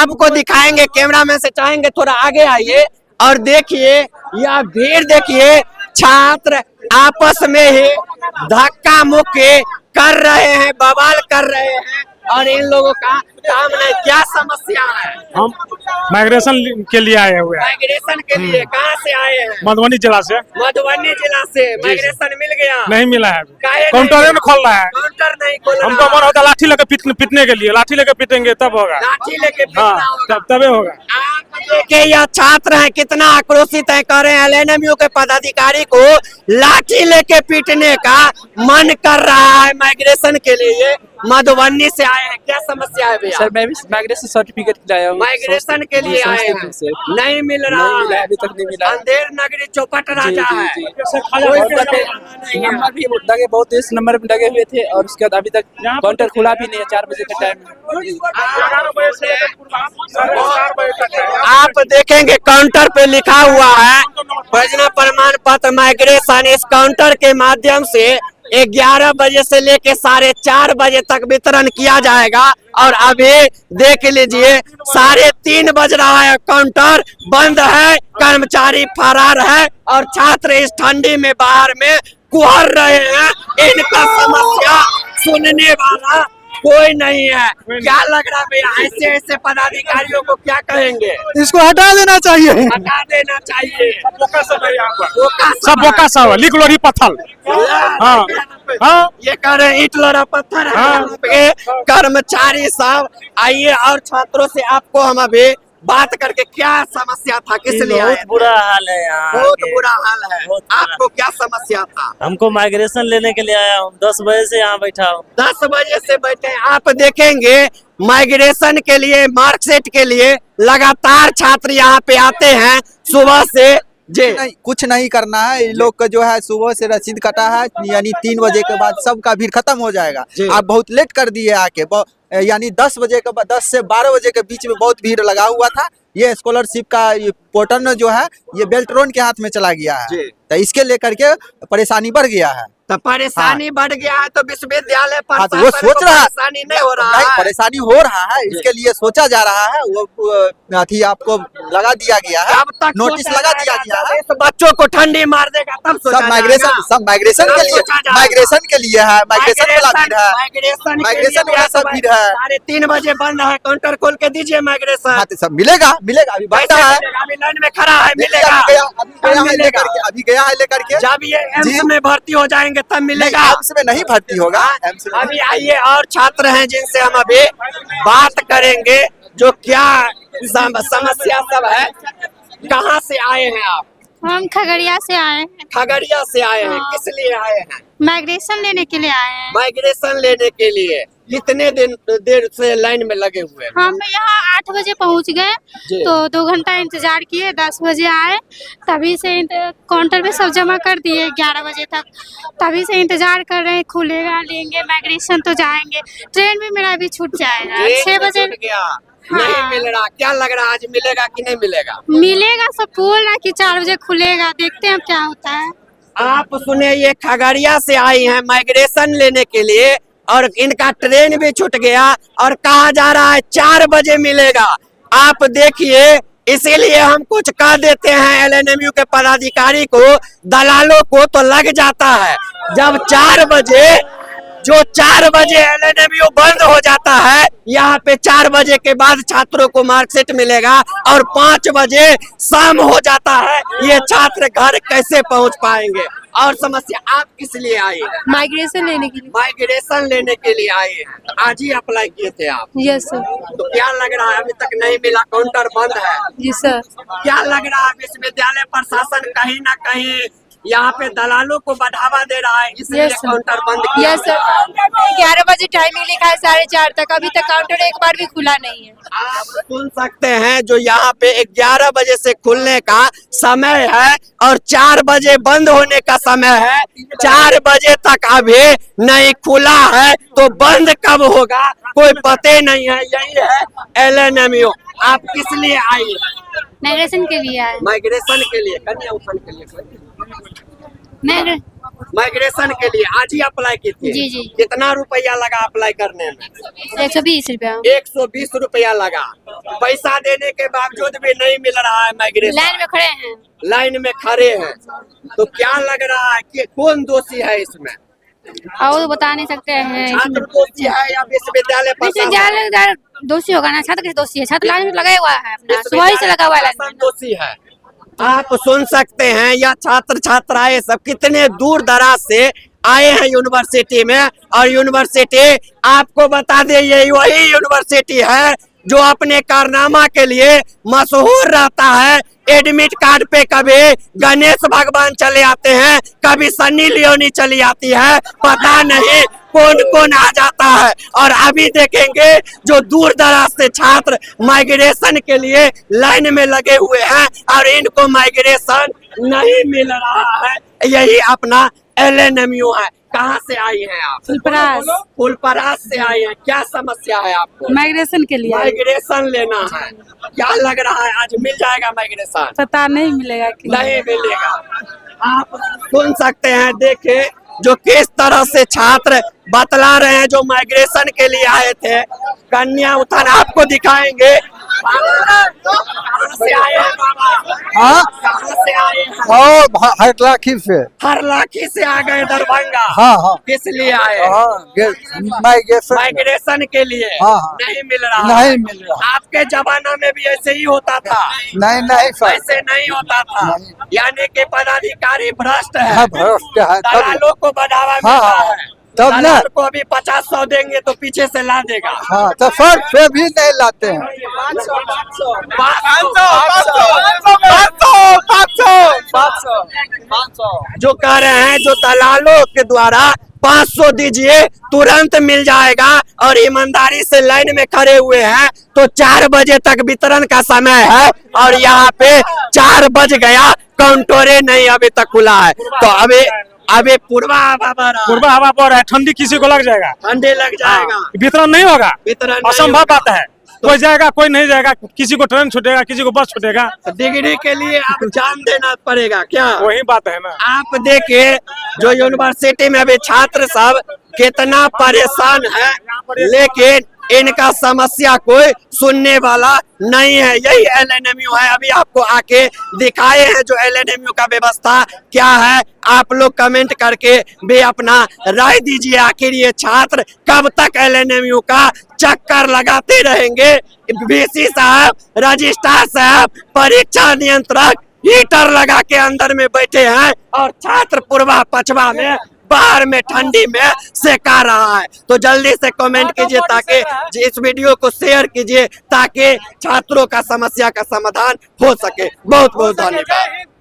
आपको दिखाएंगे, कैमरामैन से चाहेंगे थोड़ा आगे आइए और देखिए यह भीड़ देखिए, छात्र आपस में ही धक्का मुक्की कर रहे हैं, बवाल कर रहे हैं और इन लोगों का काम नहीं। क्या समस्या है? हम माइग्रेशन के लिए आए हुए हैं। माइग्रेशन के लिए कहाँ से आए हैं? मधुबनी जिला से। मधुबनी जिला से माइग्रेशन मिल गया? नहीं मिला है, काहे काउंटर नहीं? में खोल रहा है। काउंटर नहीं खोल रहा। हमको मन होता है लाठी लेके पीटने के लिए, लाठी लेके पीटेंगे तब होगा। लाठी लेके हाँ, पीटना होगा। तबे होगा। आप देखिए यह छात्र हैं कितना आक्रोशित है, कह रहे हैं एलएनएमयू के पदाधिकारी को लाठी लेके पीटने का मन कर रहा है। माइग्रेशन के लिए मधुबनी से आए हैं, क्या समस्या है भैया? सर मैं भी माइग्रेशन सर्टिफिकेट लाया हूँ। माइग्रेशन के लिए आए हैं, नहीं मिल रहा है, अभी तक नहीं मिला। अंधेर नगरी चौपट राजा है। नंबर भी लगे, बहुत तेज नंबर भी लगे हुए थे और उसके बाद अभी तक काउंटर खुला भी नहीं है। 4 बजे का टाइम आप देखेंगे काउंटर पे लिखा हुआ है परियोजना प्रमाण पत्र माइग्रेशन। इस काउंटर के माध्यम से 11 बजे से लेके 4:30 बजे तक वितरण किया जाएगा और अभी देख लीजिए 3:30 बज रहा है, काउंटर बंद है, कर्मचारी फरार है और छात्र इस ठंडी में बाहर में कुहर रहे हैं। इनका समस्या सुनने वाला कोई नहीं है। क्या लग रहा है भैया, ऐसे ऐसे पदाधिकारियों को क्या कहेंगे? इसको हटा देना चाहिए, हटा देना चाहिए। सब बोका सब लिख लो पत्थर। हाँ हाँ, ये कह रहे ईट लोरा पत्थर है। हाँ। कर्मचारी साहब आइए और छात्रों से आपको हम अभी बात करके क्या समस्या था, किस लिए आए? बहुत बुरा हाल है यहाँ, बहुत बुरा हाल है। बहुत बुरा। आपको क्या समस्या था? हमको माइग्रेशन लेने के लिए आया हूँ, 10 बजे से यहाँ बैठा हूँ। 10 बजे से बैठे हैं। आप देखेंगे माइग्रेशन के लिए, मार्कशीट के लिए लगातार छात्र यहाँ पे आते हैं सुबह से। जी नहीं, कुछ नहीं करना है। ये लोग का जो है सुबह से रसीद कटा है, यानी 3 बजे के बाद सबका भीड़ खत्म हो जाएगा। आप बहुत लेट कर दिए आके, यानी 10 बजे के बाद 10 से 12 बजे के बीच में बहुत भीड़ लगा हुआ था। ये स्कॉलरशिप का पोर्टल जो है ये बेल्ट्रॉन के हाथ में चला गया है, तो इसके लेकर के परेशानी बढ़ गया है। तो परेशानी बढ़ गया है तो विश्वविद्यालय पर हाँ, तो वो सोच रहा है, परेशानी नहीं हो रहा नहीं है। परेशानी हो रहा है, इसके लिए सोचा जा रहा है। वो अथी आपको लगा दिया गया है, अब तक नोटिस लगा दिया गया है। तो बच्चों को ठंडी मार देगा तब सोचा सब माइग्रेशन जाएगा। सब माइग्रेशन के लिए, माइग्रेशन के लिए है, माइग्रेशन वाला भीड़ है, माइग्रेशन वाला सब भीड़ है। 3:30 बजे बंद है, काउंटर खोल के दीजिए माइग्रेशन। हाँ, तो सब मिलेगा मिलेगा, अभी बैठा है, अभी लाइन में खड़ा है, मिलेगा। अभी गया है लेकर के। जब ये एम्स में भर्ती हो जाएंगे तब मिलेगा। एम्स में नहीं भर्ती होगा। अभी आइए और छात्र हैं जिनसे हम अभी बात करेंगे जो क्या समस्या सब है। कहाँ से आए हैं आप? हम खगड़िया से आए हैं। खगड़िया से आए हैं, हाँ। किस लिए आए हैं? माइग्रेशन लेने के लिए आए हैं। माइग्रेशन लेने के लिए कितने देर से लाइन में लगे हुए हैं? हम यहाँ 8 बजे पहुँच गए तो 2 घंटा इंतजार किए, 10 बजे आए, तभी से काउंटर पे सब जमा कर दिए 11 बजे तक। तभी से इंतजार कर रहे हैं, खुलेगा लेंगे माइग्रेशन तो जाएंगे। ट्रेन भी मेरा अभी छूट जाएगा 6 बजे। नहीं हाँ। मिल रहा, क्या लग रहा है आज मिलेगा कि नहीं मिलेगा? मिलेगा, सब बोल रहा है कि 4 बजे खुलेगा, देखते हैं क्या होता है। आप सुने, ये खगड़िया से आई हैं माइग्रेशन लेने के लिए और इनका ट्रेन भी छूट गया और कहा जा रहा है 4 बजे मिलेगा। आप देखिए, इसीलिए हम कुछ कह देते हैं एलएनएमयू के पदाधिकारी को, दलालों को तो लग जाता है जब 4 बजे एलएनएमयू बंद हो जाता है। यहाँ पे 4 बजे के बाद छात्रों को मार्कशीट मिलेगा और 5 बजे शाम हो जाता है। ये छात्र घर कैसे पहुँच पाएंगे? और समस्या, आप किस लिए आए? माइग्रेशन लेने के लिए। माइग्रेशन लेने के लिए आए हैं, आज ही अप्लाई किए थे आप? Yes sir. तो क्या लग रहा है अभी तक नहीं मिला, काउंटर बंद है? जी सर। क्या लग रहा है विश्वविद्यालय प्रशासन कहीं ना कहीं यहाँ पे दलालों को बढ़ावा दे रहा है, इसलिए काउंटर बंद किया? Yes sir. 11 बजे टाइमिंग लिखा है 4:30 तक, अभी तक काउंटर एक बार भी खुला नहीं है। आप सुन सकते हैं जो यहाँ पे 11 बजे से खुलने का समय है और 4 बजे बंद होने का समय है। 4 बजे तक अभी नहीं खुला है तो बंद कब होगा कोई पते नहीं है। यही है एलएनएमयू। आप किस लिए आई? माइग्रेशन के लिए आए। माइग्रेशन के लिए, कन्या उत्थान के लिए। माइग्रेशन के लिए आज ही अप्लाई की थी? जी, जी। कितना रुपया लगा अप्लाई करने में? 120 रुपया। 120 रुपया लगा। पैसा देने के बावजूद भी नहीं मिल रहा है माइग्रेशन। लाइन में खड़े हैं। लाइन में खड़े हैं, तो क्या लग रहा है कि कौन दोषी है इसमें? और बता नहीं सकते हैं। छात्र दोषी है या विश्वविद्यालय प्रशासन? विश्वविद्यालय दोषी होगा ना, छात्र किस दोषी है? छात्र लाइन में लगा हुआ है अपना, सुबह से लगा हुआ है लाइन में। दोषी है। आप सुन सकते हैं या छात्र छात्राएं सब कितने दूर दराज से आए हैं यूनिवर्सिटी में, और यूनिवर्सिटी आपको बता दे ये वही यूनिवर्सिटी है जो अपने कारनामा के लिए मशहूर रहता है। एडमिट कार्ड पे कभी गणेश भगवान चले आते हैं, कभी सन्नी लियोनी चली आती है, पता नहीं कौन कौन आ जाता है। और अभी देखेंगे जो दूर दराज से छात्र माइग्रेशन के लिए लाइन में लगे हुए हैं और इनको माइग्रेशन नहीं मिल रहा है। यही अपना LNMU है। कहाँ से आई हैं आप? फुलपरास। फुलपरास से आई हैं। क्या समस्या है आपको? माइग्रेशन के लिए माइग्रेशन लेना है। क्या लग रहा है आज मिल जाएगा माइग्रेशन? पता नहीं मिलेगा कि नहीं मिलेगा। आप सुन सकते हैं, देखे जो किस तरह से छात्र बतला रहे हैं जो माइग्रेशन के लिए आए थे। कन्या उत्थान आपको दिखाएंगे। कहाँ से आए हैं बाबा? हाँ, कहाँ से आए हैं? और हरलाखी से। हरलाखी से आ गए दरभंगा। हाँ हाँ किस लिए आए? माइग्रेशन माइग्रेशन के लिए। हाँ, हाँ। नहीं मिल रहा। नहीं मिल रहा। आपके जमाना में भी ऐसे ही होता था? नहीं नहीं सर, ऐसे नहीं होता था। नहीं। यानी कि पदाधिकारी भ्रष्ट है। हाँ, भ्रष्ट है। तब दलालों को बढ़ावा हाँ, मिलता हाँ, है। तब ना। दलाल को अभी 50-100 देंगे तो पीछे से ला देगा। हाँ, तो सर से भी नहीं लाते हैं। 500 जो कह रहे हैं, जो दलालों के द्वारा 500 दीजिए तुरंत मिल जाएगा, और ईमानदारी से लाइन में खड़े हुए हैं तो 4 बजे तक वितरण का समय है, और यहाँ पे 4 बज गया, काउंटरे नहीं अभी तक खुला है। तो अभी पूर्वा हवा बह रहा है। पूर्वा हवा बह रहा है, ठंडी किसी को लग जाएगा, ठंडे लग जाएगा। वितरण नहीं होगा, वितरण नहीं असंभव होगा। बात है। कोई जाएगा कोई नहीं जाएगा, किसी को ट्रेन छूटेगा किसी को बस छूटेगा, डिग्री के लिए आप जान देना पड़ेगा क्या? वही बात है ना। आप देखिए जो यूनिवर्सिटी में अभी छात्र सब कितना परेशान है, लेकिन इनका समस्या कोई सुनने वाला नहीं है। यही LNMU है। अभी आपको आके दिखाए हैं जो LNMU का व्यवस्था क्या है। आप लोग कमेंट करके भी अपना राय दीजिए, आखिर ये छात्र कब तक LNMU का चक्कर लगाते रहेंगे? VC साहब, रजिस्ट्रार साहब, परीक्षा नियंत्रक हीटर लगा के अंदर में बैठे हैं, और छात्र पूर्वा पछवा में बाहर में ठंडी में सेका रहा है। तो जल्दी से कमेंट कीजिए, ताकि इस वीडियो को शेयर कीजिए, ताकि छात्रों का समस्या का समाधान हो सके। बहुत बहुत धन्यवाद।